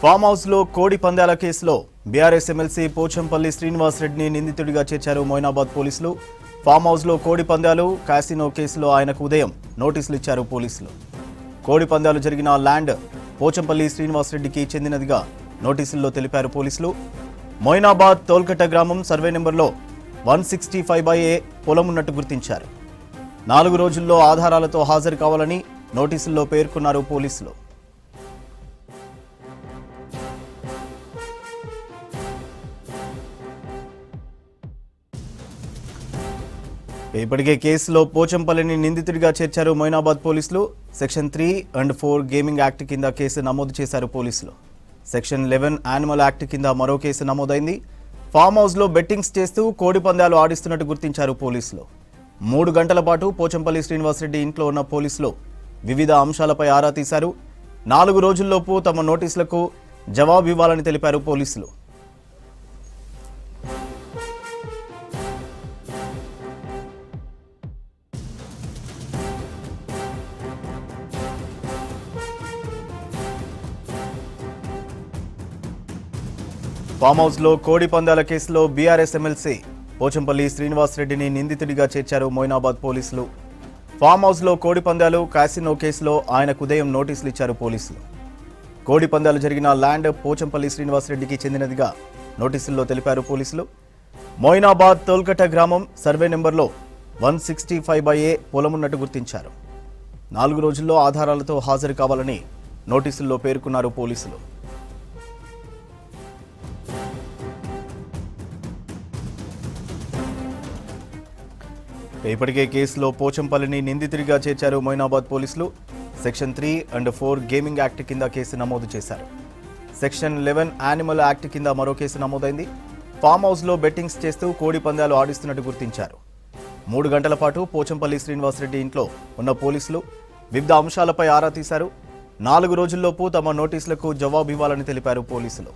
Farm house లో కోడి పందాల కేసులో బీఆర్ఎస్ ఎమ్మెల్సీ పోచంపల్లి శ్రీనివాస్ రెడ్డిని నిందితుడిగా చేర్చారు మొయినాబాద్ పోలీసులు. ఫామ్ హౌస్ లో కోడి పందాలు కాసినో కేసులో ఆయనకు ఉదయం నోటీసులు ఇచ్చారు పోలీసులు. కోడి పందాలు జరిగిన ల్యాండ్ పోచంపల్లి శ్రీనివాస్ రెడ్డికి చెందినదిగా నోటీసుల్లో తెలిపారు పోలీసులు. మొయినాబాద్ తోల్కట గ్రామం సర్వే నెంబర్లో 165/A పొలం ఉన్నట్టు గుర్తించారు. 4 రోజుల్లో ఆధారాలతో హాజరు కావాలని నోటీసుల్లో పేర్కొన్నారు పోలీసులు. ఇప్పటికే కేసులో పోచంపల్లిని నిందితుడిగా చేర్చారు మొయినాబాద్ పోలీసులు. సెక్షన్ 3 and 4 గేమింగ్ యాక్ట్ కింద కేసు నమోదు చేశారు పోలీసులు. సెక్షన్ 11 యానిమల్ యాక్ట్ కింద మరో కేసు నమోదైంది. ఫామ్ హౌస్లో బెట్టింగ్స్ చేస్తూ కోడి పందాలు ఆడిస్తున్నట్టు గుర్తించారు పోలీసులు. 3 గంటల పాటు పోచంపల్లి శ్రీనివాసరెడ్డి ఇంట్లో ఉన్న పోలీసులు వివిధ అంశాలపై ఆరా తీశారు. 4 రోజుల్లోపు తమ నోటీసులకు జవాబు ఇవ్వాలని తెలిపారు పోలీసులు. ఫామ్ హౌస్ లో కోడి పందాల కేసులో బీఆర్ఎస్ ఎమ్మెల్సీ పోచంపల్లి శ్రీనివాస్ రెడ్డిని నిందితుడిగా చేర్చారు మొయినాబాద్ పోలీసులు. ఫామ్ హౌస్ లో కోడి పందాలు కాసినో కేసులో ఆయనకు ఉదయం నోటీసులు ఇచ్చారు పోలీసులు. కోడి పందాలు జరిగిన ల్యాండ్ పోచంపల్లి శ్రీనివాస్ రెడ్డికి చెందినదిగా నోటీసుల్లో తెలిపారు పోలీసులు. మొయినాబాద్ తోల్కట గ్రామం సర్వే నెంబర్లో 165/A పొలం ఉన్నట్టు గుర్తించారు. 4 రోజుల్లో ఆధారాలతో హాజరు కావాలని నోటీసుల్లో పేర్కొన్నారు పోలీసులు. ఇప్పటికే కేసులో పోచంపల్లిని నిందితుడిగా చేర్చారు మొయినాబాద్ పోలీసులు. సెక్షన్ 3 and 4 గేమింగ్ యాక్ట్ కింద కేసు నమోదు చేశారు. సెక్షన్ 11 యానిమల్ యాక్ట్ కింద మరో కేసు నమోదైంది. ఫామ్ హౌస్లో బెట్టింగ్స్ చేస్తూ కోడి పందాలు ఆడిస్తున్నట్టు గుర్తించారు. 3 గంటల పాటు పోచంపల్లి శ్రీనివాసరెడ్డి ఇంట్లో ఉన్న పోలీసులు వివిధ అంశాలపై ఆరా తీశారు. 4 రోజుల్లోపు తమ నోటీసులకు జవాబు ఇవ్వాలని తెలిపారు పోలీసులు.